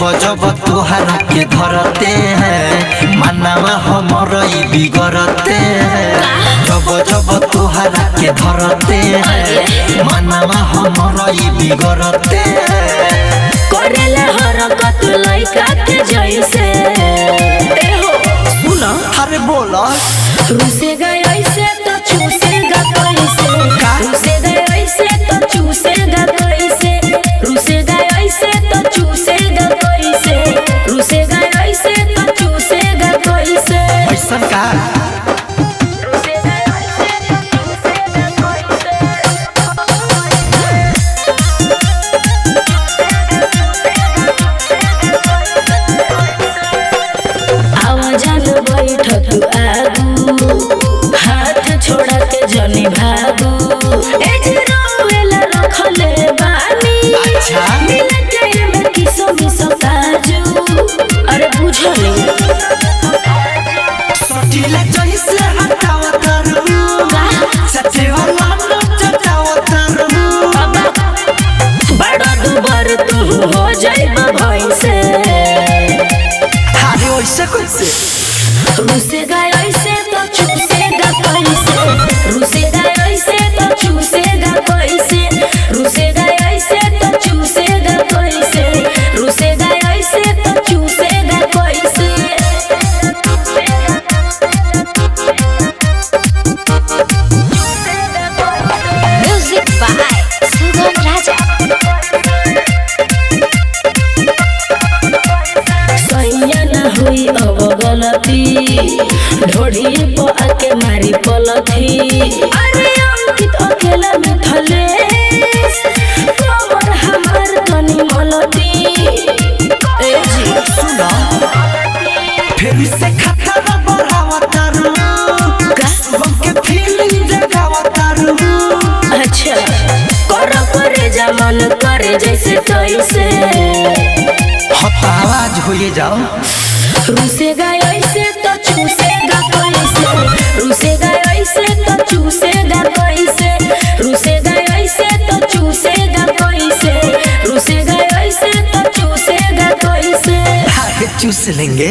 जब जब तुहरा के धरते हैं मनवा हमर बिगड़ते हैं। जब जब तुहरा के धरते हैं मनवा हमर बिगड़ते हैं। करेला हरकत लइका के जैसे ए हो सुना अरे बोला रुसेगा ऐसे तो चूसेगा कैसे, रुसेगा ऐसे तो चूसेगा कैसे, रुसेगा ऐसे तो चूसेगा कैसे, रुसेगा ऐसे तो चूसेगा कैसे। ऐसा का रुसेगा ऐसे तो चूसेगा कैसे। आवाज़ बैठ तू आगू हाथ छोड़ा के जनी भागू ए जिरावेला रखले बानी अच्छा मिलन के में किसो मिसो काजू अरे बुझले सटीले जैसे हटावत रहू सच्चे वाला न चटावत रहू। बड़ा दुबर तू हो जाइबा भइसे अरे वैसे कैसे रुसेगा ऐसे तो चूसेगा कैसे, रुसेगा ऐसे तो चूसेगा कैसे, रुसेगा ऐसे तो चूसेगा कैसे, रुसेगा ऐसे तो चूसेगा कैसे। म्यूजिक बाय सुगम राजा। सैया न हुई अब गलती ढोढ़ी पे आके मारी पलथी अरे अंकित अकेला में थलेस कमर हमार तनी मलती ए जी सुना फिर से खतरा बढ़ावत रहू कसम के फीलिंग जगावत रहू। अच्छा करे जमन करे जैसे तैसे आवाज होइए जाओ रुसेगा ऐसे तो चूसेगा कैसे, रुसेगा ऐसे तो चूसेगा कैसे, रुसेगा ऐसे तो चूसेगा कैसे, रुसेगा ऐसे तो चूसेगा कैसे। चूस लेंगे।